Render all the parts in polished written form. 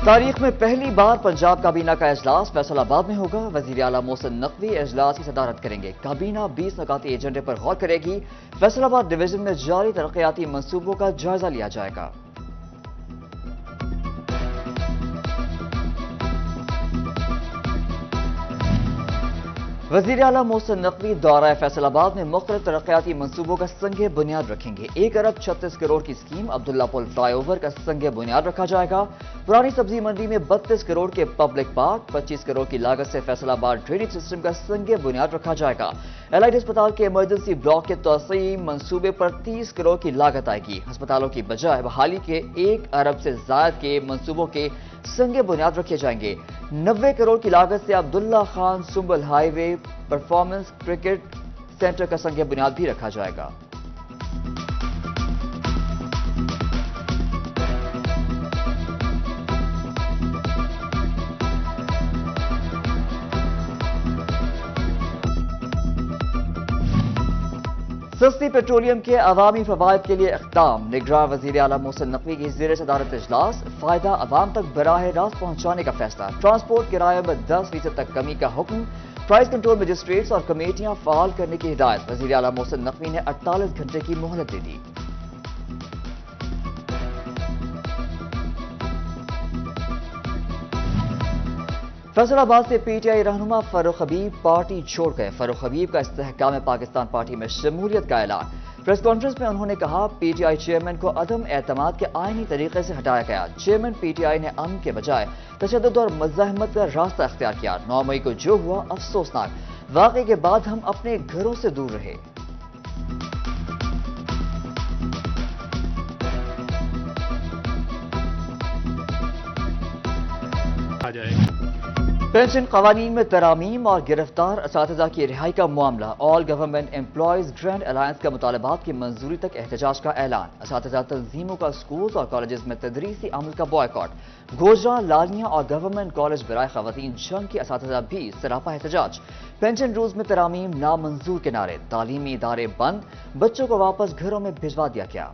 تاریخ میں پہلی بار پنجاب کابینہ کا اجلاس فیصل آباد میں ہوگا۔ وزیر اعلیٰ محسن نقوی اجلاس کی صدارت کریں گے۔ کابینہ 20 نکاتی ایجنڈے پر غور کرے گی۔ فیصل آباد ڈویژن میں جاری ترقیاتی منصوبوں کا جائزہ لیا جائے گا۔ وزیر اعلیٰ محسن نقوی دورہ فیصل آباد میں مختلف ترقیاتی منصوبوں کا سنگ بنیاد رکھیں گے۔ 1 ارب 36 کروڑ کی اسکیم عبداللہ پل فلائی اوور کا سنگ بنیاد رکھا جائے گا۔ پرانی سبزی منڈی میں 32 کروڑ کے پبلک پارک، 25 کروڑ کی لاگت سے فیصل آباد ڈرینیج سسٹم کا سنگ بنیاد رکھا جائے گا۔ ایلائٹ ہسپتال کے ایمرجنسی بلاک کے توسیعی منصوبے پر 30 کروڑ کی لاگت آئے گی۔ ہسپتالوں کی بجائے بحالی کے 1 ارب سے زائد کے منصوبوں کے سنگ بنیاد رکھے جائیں گے۔ 90 کروڑ کی لاگت سے عبداللہ خان سنبل ہائی وے پرفارمنس کرکٹ سینٹر کا سنگ بنیاد بھی رکھا جائے گا۔ سستی پیٹرولیم کے عوامی فوائد کے لیے اقدام۔ نگراں وزیر اعلیٰ محسن نقوی کی زیر صدارت اجلاس، فائدہ عوام تک براہ راست پہنچانے کا فیصلہ۔ ٹرانسپورٹ کرایہ میں 10% تک کمی کا حکم۔ پرائز کنٹرول مجسٹریٹس اور کمیٹیاں فعال کرنے کی ہدایت۔ وزیر اعلیٰ محسن نقوی نے 48 گھنٹے کی مہلت دے دی۔ فیصل آباد سے پی ٹی آئی رہنما فاروق حبیب پارٹی چھوڑ گئے۔ فاروق حبیب کا استحکام پاکستان پارٹی میں شمولیت کا اعلان۔ پریس کانفرنس میں انہوں نے کہا پی ٹی آئی چیئرمین کو عدم اعتماد کے آئینی طریقے سے ہٹایا گیا۔ چیئرمین پی ٹی آئی نے امن کے بجائے تشدد اور مزاحمت کا راستہ اختیار کیا۔ 9 مئی کو جو ہوا افسوسناک۔ واقعے کے بعد ہم اپنے گھروں سے دور رہے۔ پینشن قوانین میں ترامیم اور گرفتار اساتذہ کی رہائی کا معاملہ۔ آل گورنمنٹ امپلائیز گرینڈ الائنس کا مطالبات کی منظوری تک احتجاج کا اعلان۔ اساتذہ تنظیموں کا سکولز اور کالجز میں تدریسی عمل کا بائیکاٹ۔ گوجران، لالیاں اور گورنمنٹ کالج برائے خواتین جنگ کے اساتذہ بھی سراپا احتجاج۔ پینشن رولز میں ترامیم نامنظور کے نعرے۔ تعلیمی ادارے بند، بچوں کو واپس گھروں میں بھجوا دیا گیا۔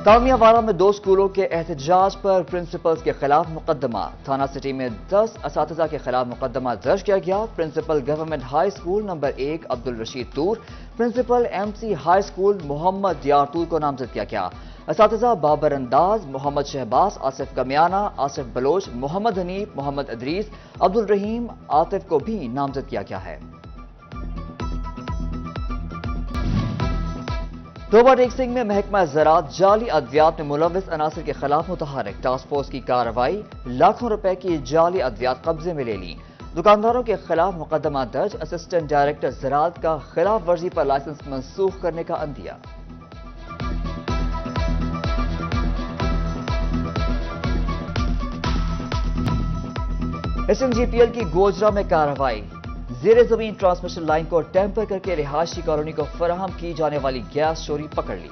تانیہ وارہ میں 2 سکولوں کے احتجاج پر پرنسپلز کے خلاف مقدمہ۔ تھانہ سٹی میں 10 اساتذہ کے خلاف مقدمہ درج کیا گیا۔ Principal government high school number 1 Abdul Rashid Toor, principal M C high school Muhammad Dayar Toor کو نامزد کیا گیا۔ اساتذہ بابر انداز، محمد شہباز، آصف کمیانہ، آصف بلوچ، محمد حنیف، محمد ادریس، عبدالرحیم، عاطف کو بھی نامزد کیا گیا ہے۔ توبہ ٹیک سنگھ میں محکمہ زراعت جعلی ادویات میں ملوث عناصر کے خلاف متحرک۔ ٹاسک فورس کی کارروائی، لاکھوں روپے کی جعلی ادویات قبضے میں لے لیں۔ دکانداروں کے خلاف مقدمہ درج۔ اسسٹنٹ ڈائریکٹر زراعت کا خلاف ورزی پر لائسنس منسوخ کرنے کا عندیہ۔ S N G P L کی گوجرا میں کارروائی۔ زیر زمین ٹرانسمیشن لائن کو ٹیمپر کر کے رہائشی کالونی کو فراہم کی جانے والی گیس چوری پکڑ لی۔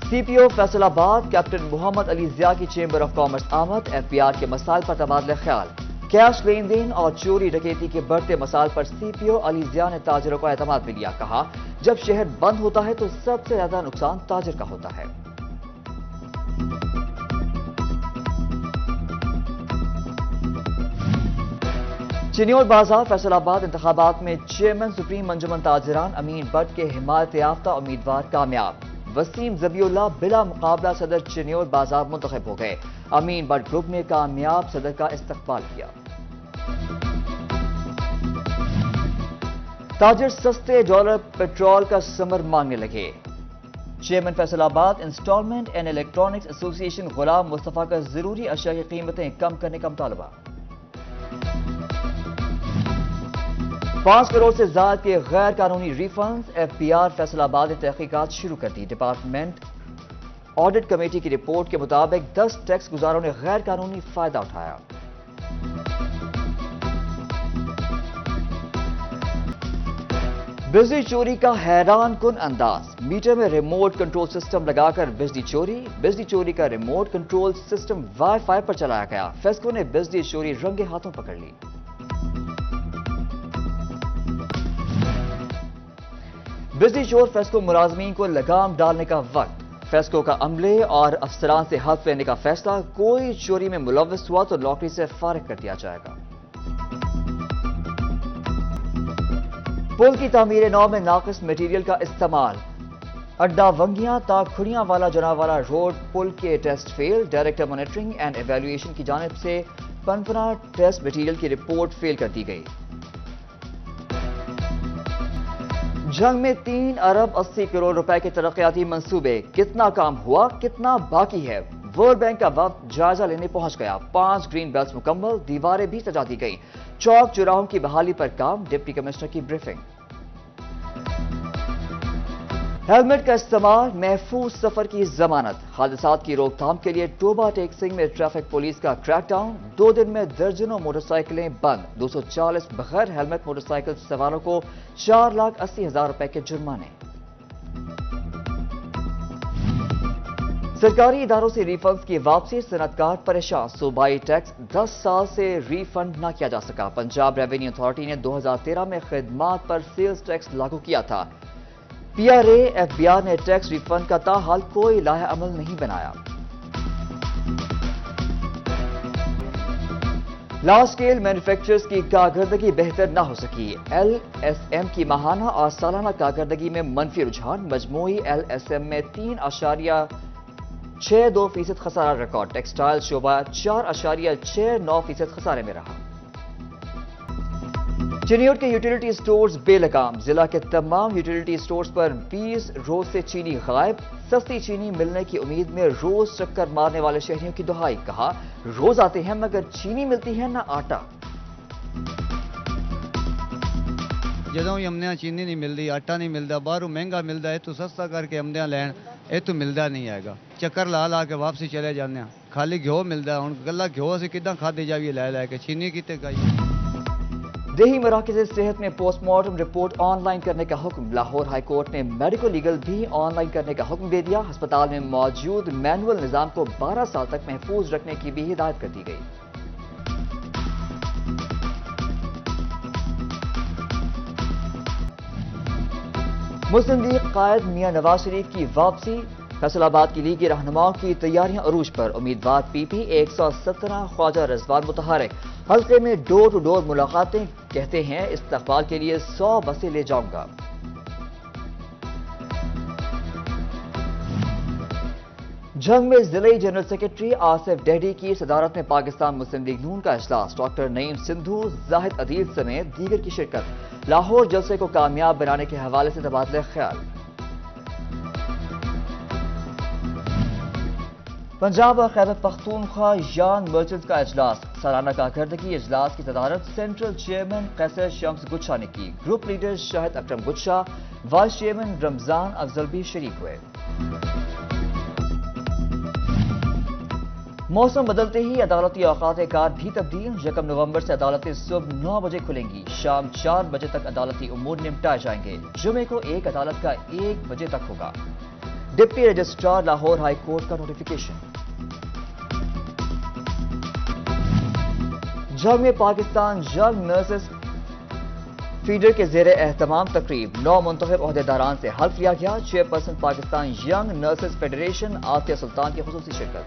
سی پی او فیصل آباد کیپٹن محمد علی ضیاء کی چیمبر آف کامرس آمد۔ ایف پی آر کے مسائل پر تبادلہ خیال۔ کیش لین دین اور چوری ڈکیتی کے بڑھتے مسائل پر سی پی او علی ضیاء نے تاجروں کو اعتماد میں لیا۔ کہا جب شہر بند ہوتا ہے تو سب سے زیادہ نقصان تاجر کا ہوتا ہے۔ چنیور بازار فیصل آباد انتخابات میں چیئرمین سپریم انجمن تاجران امین بٹ کے حمایت یافتہ امیدوار کامیاب۔ وسیم ذبیح اللہ بلا مقابلہ صدر چنیور بازار منتخب ہو گئے۔ امین بٹ گروپ نے کامیاب صدر کا استقبال کیا۔ تاجر سستے ڈالر پیٹرول کا ثمر مانگنے لگے۔ چیئرمین فیصل آباد انسٹالمنٹ اینڈ الیکٹرانکس ایسوسی ایشن غلام مصطفیٰ کا ضروری اشیاء کی قیمتیں کم کرنے کا مطالبہ۔ 5 کروڑ سے زائد کے غیر قانونی refunds. F P R Faisalabad نے تحقیقات شروع کر دی۔ ڈپارٹمنٹ آڈٹ کمیٹی کی رپورٹ کے مطابق 10 ٹیکس گزاروں نے غیر قانونی فائدہ اٹھایا۔ بجلی چوری کا حیران کن انداز۔ میٹر میں ریموٹ کنٹرول سسٹم لگا کر بجلی چوری۔ بجلی چوری کا remote control system wifi پر چلایا گیا۔ فیسکو نے بجلی چوری رنگے ہاتھوں پکڑ لی۔ بجلی چور فیسکو ملازمین کو لگام ڈالنے کا وقت، فیسکو کا عملے اور افسران سے حلف لینے کا فیصلہ، کوئی چوری میں ملوث ہوا تو نوکری سے فارغ کر دیا جائے گا۔ پل کی تعمیر نو میں ناقص میٹیریل کا استعمال، اڈا ونگیاں تا کھڑیاں والا جناوالا روڈ پل کے test fail, director monitoring and evaluation کی جانب سے پنپنا ٹیسٹ میٹیریل کی رپورٹ فیل کر دی گئی۔ جنگ میں 3 ارب 80 کروڑ روپے کے ترقیاتی منصوبے، کتنا کام ہوا، کتنا باقی ہے؟ ورلڈ بینک کا وفد جائزہ لینے پہنچ گیا، 5 گرین بیلٹس مکمل، دیواریں بھی سجا دی گئی، چوک چوراہوں کی بحالی پر کام، ڈپٹی کمشنر کی بریفنگ۔ ہیلمٹ کا استعمال، محفوظ سفر کی ضمانت، حادثات کی روک تھام کے لیے ٹوبا ٹیکسنگ میں ٹریفک پولیس کا کریک ڈاؤن، 2 دن میں درجنوں موٹر سائیکلیں بند، 240 بغیر ہیلمٹ موٹر سائیکل سواروں کو 4,80,000 روپے کے جرمانے۔ سرکاری اداروں سے ری فنڈز کی واپسی، صنعت کار پریشان، صوبائی ٹیکس 10 سال سے ری فنڈ نہ کیا جا سکا، پنجاب ریونیو اتھارٹی نے 2013 میں خدمات پر سیلز ٹیکس لاگو کیا تھا، P R A F B R نے ٹیکس ری فنڈ کا تاحال کوئی لائحہ عمل نہیں بنایا۔ لارج اسکیل مینوفیکچررز کی کارکردگی بہتر نہ ہو سکی، ایل ایس ایم کی ماہانہ اور سالانہ کارکردگی میں منفی رجحان، مجموعی ایل ایس ایم میں 3.62% خسارہ ریکارڈ، ٹیکسٹائل شعبہ 4.69% خسارے میں رہا۔ چنیوٹ کے یوٹیلیٹی سٹورز بے لگام، ضلع کے تمام یوٹیلیٹی سٹورز پر 20 روز سے چینی غائب، سستی چینی ملنے کی امید میں روز چکر مارنے والے شہریوں کی دہائی، کہا روز آتے ہیں مگر چینی ملتی ہے نہ آٹا۔ جدوں ہی امدیاں چینی نہیں ملتی، آٹا نہیں ملتا، باہروں مہنگا ملتا ہے تو سستا کر کے امدیاں لین یہ تو ملتا نہیں ہے گا، چکر لا لا کے واپسی چلے جانے ہیں، خالی گھیو ملتا ہے، ہوں گلا گھیو اسی کداں کھادی جائیے لے لے کے، چینی کتے گئی۔ دیہی مراکز صحت میں post mortem report on line کرنے کا حکم، لاہور ہائی کورٹ نے میڈیکل لیگل بھی آن لائن کرنے کا حکم دے دیا، ہسپتال میں موجود مینول نظام کو 12 سال تک محفوظ رکھنے کی بھی ہدایت کر دی گئی۔ مسلم لیگ قائد میاں نواز شریف کی واپسی، فیصل آباد کی لیگی رہنماؤں کی تیاریاں عروج پر، امیدوار پی پی 117 خواجہ رضوان متحرک، حلقے میں ڈور ٹو ڈور ملاقاتیں، کہتے ہیں استقبال کے لیے 100 بسیں لے جاؤں گا۔ جنگ میں ضلعی جنرل سیکرٹری آصف ڈہڈی کی صدارت میں پاکستان مسلم لیگ نون کا اجلاس، ڈاکٹر نعیم سندھو، زاہد عدیل سمیت دیگر کی شرکت، لاہور جلسے کو کامیاب بنانے کے حوالے سے تبادلہ خیال۔ پنجاب اور خیبر پختونخوا یانگ مرچنٹس کا اجلاس، سالانہ کارکردگی اجلاس کی صدارت سینٹرل چیئرمین قیصر شمس گچھا نے کی، گروپ لیڈر شاہد اکرم گچھا، وائس چیئرمین رمضان افضل بھی شریک ہوئے۔ موسم بدلتے ہی عدالتی اوقات کار بھی تبدیل، 1 نومبر سے عدالتیں صبح 9 بجے کھلیں گی، شام 4 بجے تک عدالتی امور نمٹائے جائیں گے، جمعے کو ایک عدالت کا 1 بجے تک ہوگا۔ Deputy registrar Lahore high court کا نوٹیفیکیشن۔ جنگ میں پاکستان ینگ نرسز فیڈر کے زیر اہتمام تقریب، 9 منتخب عہدیداران سے حلف لیا گیا، chairperson Pakistan young nurses federation Atiya Sultan کی خصوصی شرکت۔